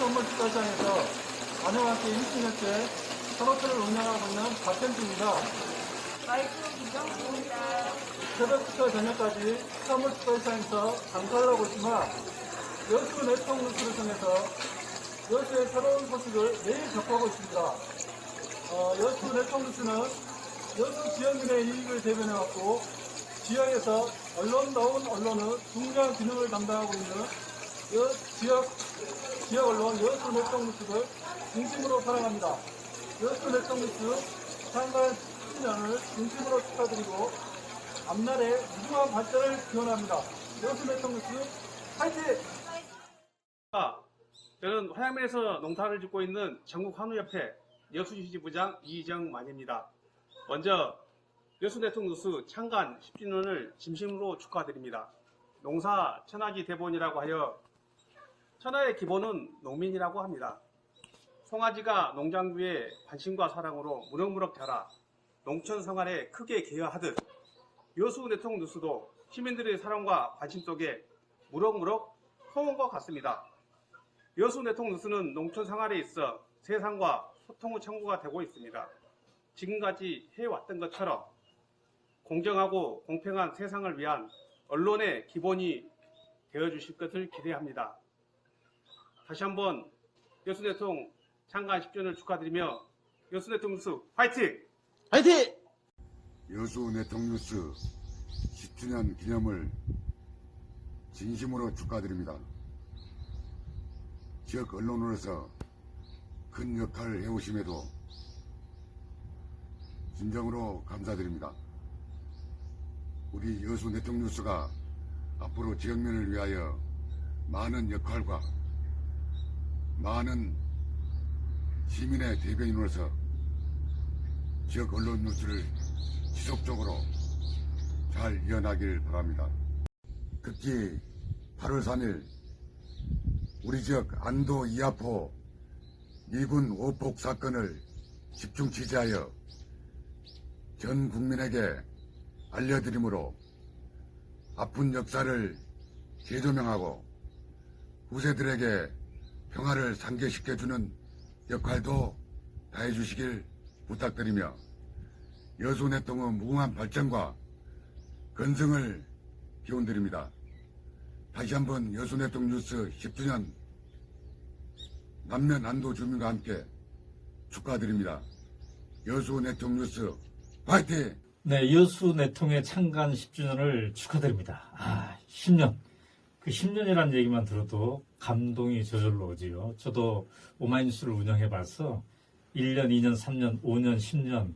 선물식사장에서 아내와 함께 1주년째 산호초를 운영하고 있는 박현주입니다. 마이크 김정수입니다. 새벽부터 저녁까지 선물식사장에서 장사를 하고 있지만 여수 네트워크 뉴스를 통해서 여수의 새로운 소식을 매일 접하고 있습니다. 여수 네트워크 뉴스는 여수 지역민의 이익을 대변해왔고 지역에서 언론다운 언론의 중요한 기능을 담당하고 있는 지역 언론 여수 네트워크 뉴스를 중심으로 사랑합니다. 여수 네트워크 뉴스 창간 10주년을 중심으로 축하드리고 앞날의 무궁한 발전을 기원합니다. 여수 네트워크 뉴스 화이팅! 저는 화양면에서 농사를 짓고 있는 전국한우협회 여수시지 부장 이정만입니다. 먼저 여수 네트워크 뉴스 창간 10주년을 진심으로 축하드립니다. 농사 천하지 대본이라고 하여 천하의 기본은 농민이라고 합니다. 송아지가 농장주의 관심과 사랑으로 무럭무럭 자라 농촌 생활에 크게 기여하듯 여수 네트워크 뉴스도 시민들의 사랑과 관심 속에 무럭무럭 커온 것 같습니다. 여수 네트워크 뉴스는 농촌 생활에 있어 세상과 소통의 창구가 되고 있습니다. 지금까지 해왔던 것처럼 공정하고 공평한 세상을 위한 언론의 기본이 되어주실 것을 기대합니다. 다시 한번 여수 네트워크 창간 10주년을 축하드리며 여수 네트워크 뉴스 화이팅! 화이팅! 여수 네트워크 뉴스 10주년 기념을 진심으로 축하드립니다. 지역 언론으로서 큰 역할을 해오심에도 진정으로 감사드립니다. 우리 여수 네트워크 뉴스가 앞으로 지역민을 위하여 많은 역할과 많은 시민의 대변인으로서 지역 언론 뉴스를 지속적으로 잘 이어나길 바랍니다. 특히 8월 3일 우리 지역 안도 이하포 미군 오폭 사건을 집중 취재하여 전 국민에게 알려드림으로 아픈 역사를 재조명하고 후세들에게 평화를 상기시켜주는 역할도 다해주시길 부탁드리며 여수 네트워크의 무궁한 발전과 건승을 기원드립니다. 다시 한번 여수 네트워크 뉴스 10주년 남면 안도 주민과 함께 축하드립니다. 여수 네트워크 뉴스 화이팅! 네, 여수 네통의 창간 10주년을 축하드립니다. 10년. 그 10년이라는 얘기만 들어도 감동이 저절로 오지요. 저도 오마이뉴스를 운영해봐서 1년, 2년, 3년, 5년, 10년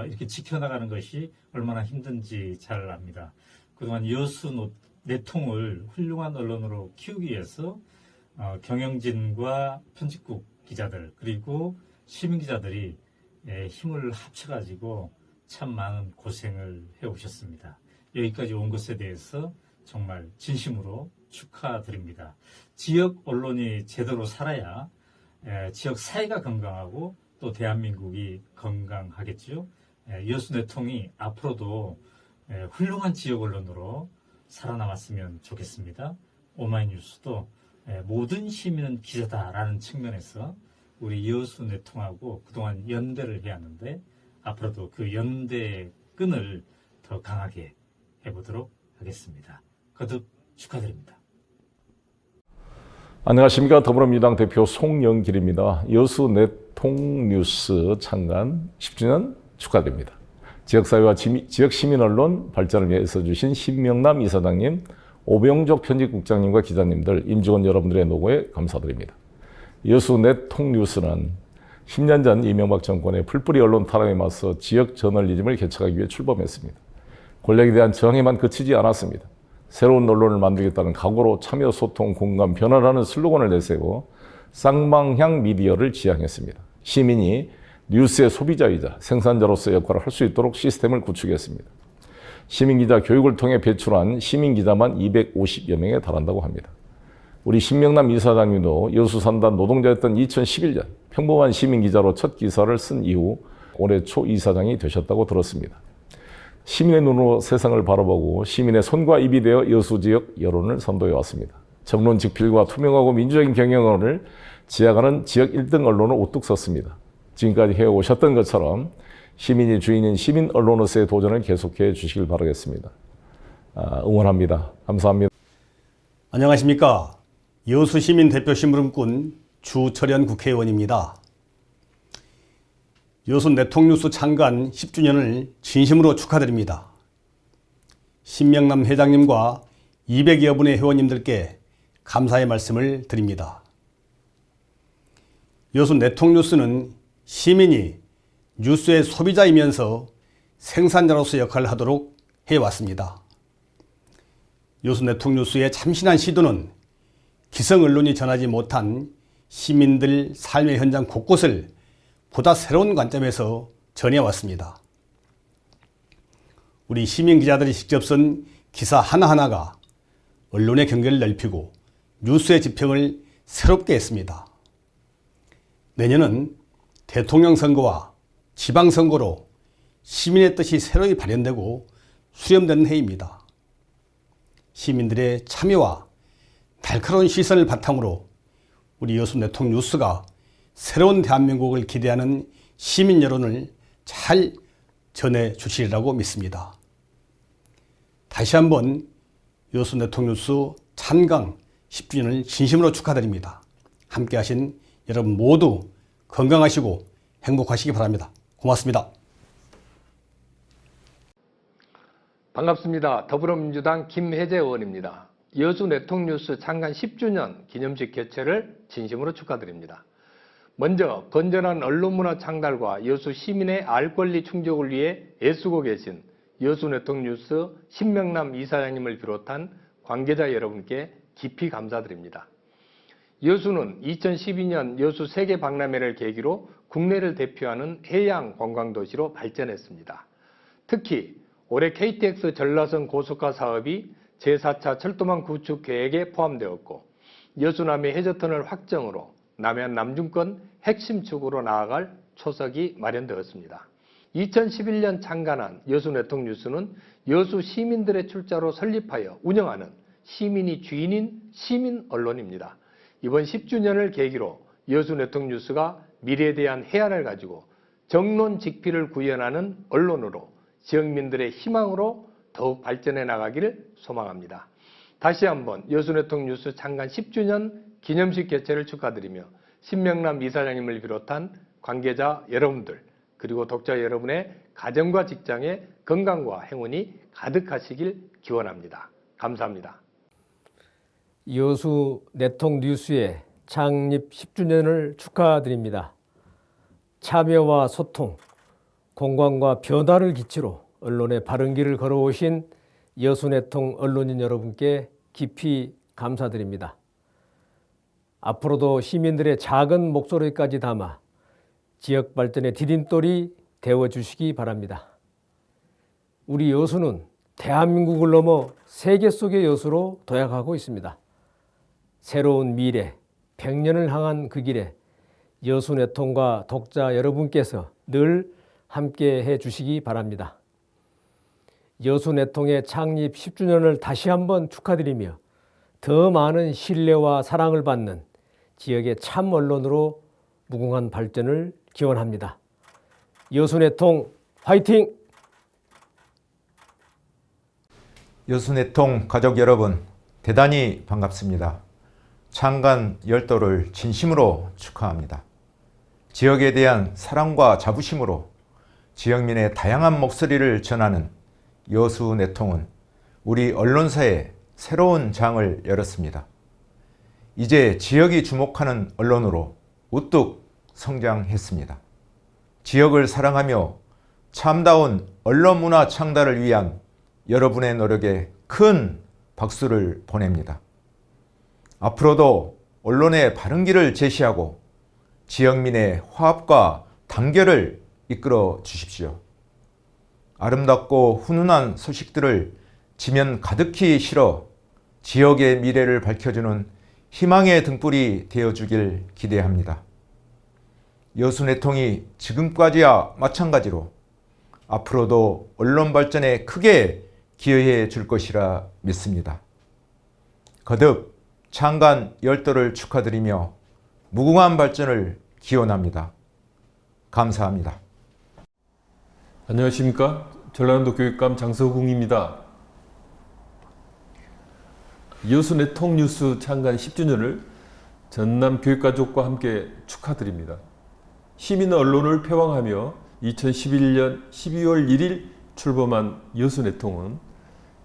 이렇게 지켜나가는 것이 얼마나 힘든지 잘 압니다. 그동안 여수 네통을 훌륭한 언론으로 키우기 위해서 경영진과 편집국 기자들 그리고 시민기자들이 힘을 합쳐가지고 참 많은 고생을 해오셨습니다. 여기까지 온 것에 대해서 정말 진심으로 축하드립니다. 지역 언론이 제대로 살아야 지역 사회가 건강하고 또 대한민국이 건강하겠죠. 여수 네통이 앞으로도 훌륭한 지역 언론으로 살아남았으면 좋겠습니다. 오마이뉴스도 모든 시민은 기자다라는 측면에서 우리 여수 네통하고 그동안 연대를 해야 하는데 앞으로도 그 연대의 끈을 더 강하게 해보도록 하겠습니다. 거듭 축하드립니다. 안녕하십니까. 더불어민주당 대표 송영길입니다. 여수 네통 뉴스 창간 10주년 축하드립니다. 지역사회와 지역 시민 언론 발전을 위해서 주신 신명남 이사장님, 오병족 편집국장님과 기자님들, 임직원 여러분들의 노고에 감사드립니다. 여수 네통 뉴스는 10년 전 이명박 정권의 풀뿌리 언론 탄압에 맞서 지역 저널리즘을 개척하기 위해 출범했습니다. 권력에 대한 저항에만 그치지 않았습니다. 새로운 언론을 만들겠다는 각오로 참여, 소통, 공감, 변화라는 슬로건을 내세워 쌍방향 미디어를 지향했습니다. 시민이 뉴스의 소비자이자 생산자로서의 역할을 할 수 있도록 시스템을 구축했습니다. 시민기자 교육을 통해 배출한 시민기자만 250여 명에 달한다고 합니다. 우리 신명남 이사장님도 여수 산단 노동자였던 2011년 평범한 시민기자로 첫 기사를 쓴 이후 올해 초 이사장이 되셨다고 들었습니다. 시민의 눈으로 세상을 바라보고 시민의 손과 입이 되어 여수 지역 여론을 선도해 왔습니다. 정론 직필과 투명하고 민주적인 경영을 지향하는 지역 1등 언론을 우뚝 섰습니다. 지금까지 해오셨던 것처럼 시민이 주인인 시민 언론으로서의 도전을 계속해 주시길 바라겠습니다. 응원합니다. 감사합니다. 안녕하십니까. 여수시민 대표 심부름꾼 주철현 국회의원입니다. 여수 네통뉴스 창간 10주년을 진심으로 축하드립니다. 신명남 회장님과 200여 분의 회원님들께 감사의 말씀을 드립니다. 여수 네통뉴스는 시민이 뉴스의 소비자이면서 생산자로서 역할을 하도록 해왔습니다. 여수 네통뉴스의 참신한 시도는 기성 언론이 전하지 못한 시민들 삶의 현장 곳곳을 보다 새로운 관점에서 전해왔습니다. 우리 시민 기자들이 직접 쓴 기사 하나하나가 언론의 경계를 넓히고 뉴스의 지평을 새롭게 했습니다. 내년은 대통령 선거와 지방선거로 시민의 뜻이 새로이 발현되고 수렴되는 해입니다. 시민들의 참여와 날카로운 시선을 바탕으로 우리 여수 네통뉴스가 새로운 대한민국을 기대하는 시민 여론을 잘 전해주시리라고 믿습니다. 다시 한번 여수 네통뉴스 찬강 10주년을 진심으로 축하드립니다. 함께하신 여러분 모두 건강하시고 행복하시기 바랍니다. 고맙습니다. 반갑습니다. 더불어민주당 김혜재 의원입니다. 여수 네통뉴스 창간 10주년 기념식 개최를 진심으로 축하드립니다. 먼저 건전한 언론문화 창달과 여수 시민의 알 권리 충족을 위해 애쓰고 계신 여수 네통뉴스 신명남 이사장님을 비롯한 관계자 여러분께 깊이 감사드립니다. 여수는 2012년 여수 세계 박람회를 계기로 국내를 대표하는 해양 관광도시로 발전했습니다. 특히 올해 KTX 전라선 고속화 사업이 제4차 철도망 구축 계획에 포함되었고 여수남해 해저터널 확정으로 남해안 남중권 핵심 축으로 나아갈 초석이 마련되었습니다. 2011년 창간한 여수 네통뉴스는 여수 시민들의 출자로 설립하여 운영하는 시민이 주인인 시민 언론입니다. 이번 10주년을 계기로 여수 네통뉴스가 미래에 대한 해안을 가지고 정론직필을 구현하는 언론으로 지역민들의 희망으로 더욱 발전해 나가기를 소망합니다. 다시 한번 여수 네통뉴스 창간 10주년 기념식 개최를 축하드리며 신명남 이사장님을 비롯한 관계자 여러분들 그리고 독자 여러분의 가정과 직장에 건강과 행운이 가득하시길 기원합니다. 감사합니다. 여수 네통뉴스의 창립 10주년을 축하드립니다. 참여와 소통, 공감과 변화를 기치로 언론의 바른 길을 걸어오신 여수네통 언론인 여러분께 깊이 감사드립니다. 앞으로도 시민들의 작은 목소리까지 담아 지역 발전의 디딤돌이 되어주시기 바랍니다. 우리 여수는 대한민국을 넘어 세계 속의 여수로 도약하고 있습니다. 새로운 미래, 100년을 향한 그 길에 여수네통과 독자 여러분께서 늘 함께 해주시기 바랍니다. 여수네통의 창립 10주년을 다시 한번 축하드리며 더 많은 신뢰와 사랑을 받는 지역의 참 언론으로 무궁한 발전을 기원합니다. 여수네통 화이팅! 여수네통 가족 여러분, 대단히 반갑습니다. 창간 열도를 진심으로 축하합니다. 지역에 대한 사랑과 자부심으로 지역민의 다양한 목소리를 전하는 여수네통은 우리 언론사에 새로운 장을 열었습니다. 이제 지역이 주목하는 언론으로 우뚝 성장했습니다. 지역을 사랑하며 참다운 언론 문화 창달을 위한 여러분의 노력에 큰 박수를 보냅니다. 앞으로도 언론의 바른 길을 제시하고 지역민의 화합과 단결을 이끌어 주십시오. 아름답고 훈훈한 소식들을 지면 가득히 실어 지역의 미래를 밝혀주는 희망의 등불이 되어주길 기대합니다. 여수네통이 지금까지와 마찬가지로 앞으로도 언론 발전에 크게 기여해 줄 것이라 믿습니다. 거듭 창간 열도를 축하드리며 무궁한 발전을 기원합니다. 감사합니다. 안녕하십니까. 전라남도 교육감 장서궁입니다. 여수네통 뉴스 창간 10주년을 전남 교육가족과 함께 축하드립니다. 시민 언론을 폐왕하며 2011년 12월 1일 출범한 여수네통은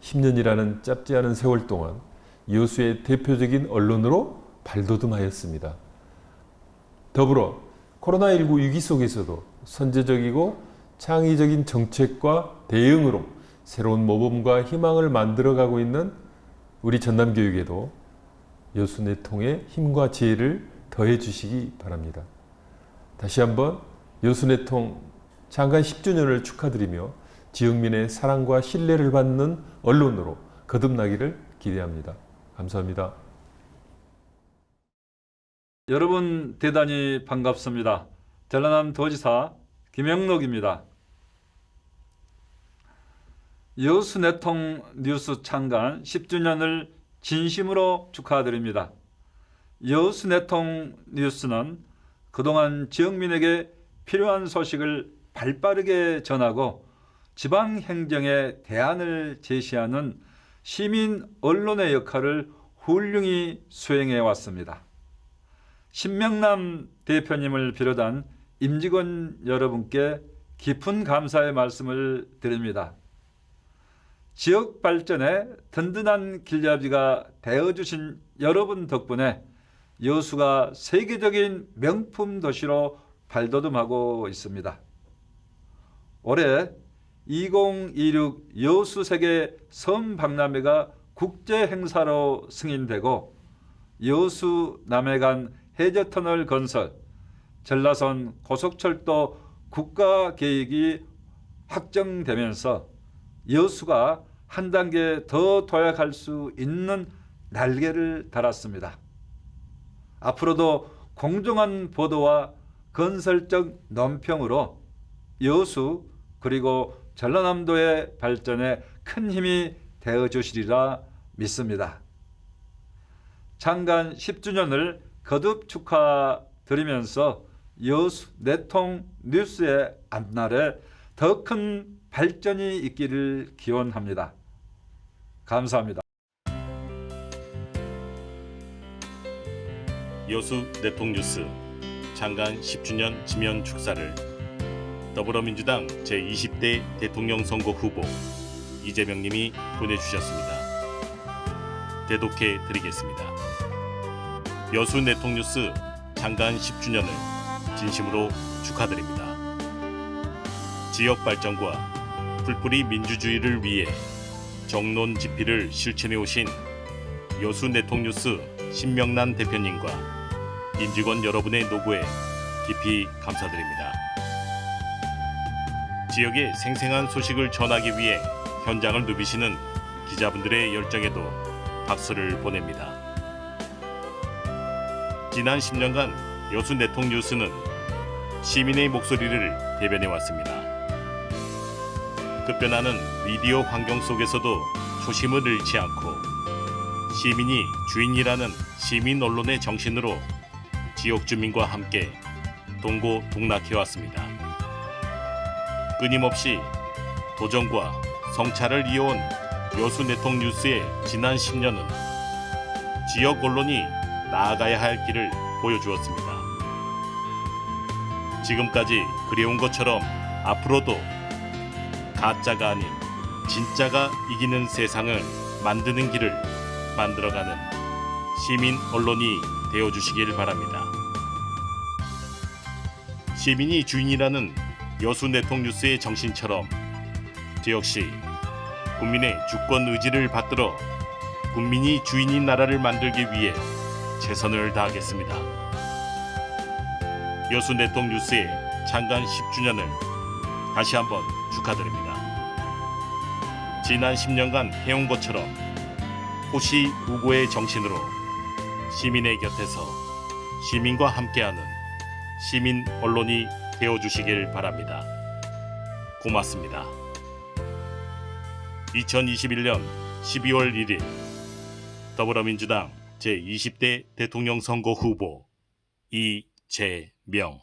10년이라는 짧지 않은 세월 동안 여수의 대표적인 언론으로 발돋움하였습니다. 더불어 코로나19 위기 속에서도 선제적이고 창의적인 정책과 대응으로 새로운 모범과 희망을 만들어가고 있는 우리 전남교육에도 여수네통의 힘과 지혜를 더해 주시기 바랍니다. 다시 한번 여수네통 창간 10주년을 축하드리며 지역민의 사랑과 신뢰를 받는 언론으로 거듭나기를 기대합니다. 감사합니다. 여러분 대단히 반갑습니다. 전라남 도지사 김영록입니다. 여수네통 뉴스 창간 10주년을 진심으로 축하드립니다. 여수네통 뉴스는 그동안 지역민에게 필요한 소식을 발빠르게 전하고 지방행정에 대안을 제시하는 시민 언론의 역할을 훌륭히 수행해 왔습니다. 신명남 대표님을 비롯한 임직원 여러분께 깊은 감사의 말씀을 드립니다. 지역 발전에 든든한 길잡이가 되어주신 여러분 덕분에 여수가 세계적인 명품 도시로 발돋움하고 있습니다. 올해 2026 여수세계 섬박람회가 국제 행사로 승인되고 여수 남해간 해저터널 건설, 전라선 고속철도 국가계획이 확정되면서 여수가 한 단계 더 도약할 수 있는 날개를 달았습니다. 앞으로도 공정한 보도와 건설적 논평으로 여수 그리고 전라남도의 발전에 큰 힘이 되어주시리라 믿습니다. 창간 10주년을 거듭 축하드리면서 여수네통 뉴스의 앞날에 더 큰 발전이 있기를 기원합니다. 감사합니다. 여수네통 뉴스 창간 10주년 지면 축사를 더불어민주당 제20대 대통령 선거 후보 이재명님이 보내주셨습니다. 대독해 드리겠습니다. 여수네통 뉴스 창간 10주년을 진심으로 축하드립니다. 지역 발전과 풀뿌리 민주주의를 위해 정론 집필을 실천해 오신 여수네통 뉴스 신명란 대표님과 임직원 여러분의 노고에 깊이 감사드립니다. 지역의 생생한 소식을 전하기 위해 현장을 누비시는 기자분들의 열정에도 박수를 보냅니다. 지난 10년간 여수네통 뉴스는 시민의 목소리를 대변해왔습니다. 급변하는 미디어 환경 속에서도 초심을 잃지 않고 시민이 주인이라는 시민 언론의 정신으로 지역 주민과 함께 동고동락해왔습니다. 끊임없이 도전과 성찰을 이어온 여수네통 뉴스의 지난 10년은 지역 언론이 나아가야 할 길을 보여주었습니다. 지금까지 그래온 것처럼 앞으로도 가짜가 아닌 진짜가 이기는 세상을 만드는 길을 만들어가는 시민 언론이 되어주시길 바랍니다. 시민이 주인이라는 여수네통 뉴스의 정신처럼 저 역시 국민의 주권 의지를 받들어 국민이 주인인 나라를 만들기 위해 최선을 다하겠습니다. 여수네통 뉴스의 창간 10주년을 다시 한번 축하드립니다. 지난 10년간 해온 것처럼 호시우고의 정신으로 시민의 곁에서 시민과 함께하는 시민 언론이 되어주시길 바랍니다. 고맙습니다. 2021년 12월 1일 더불어민주당 제20대 대통령 선거 후보 이재명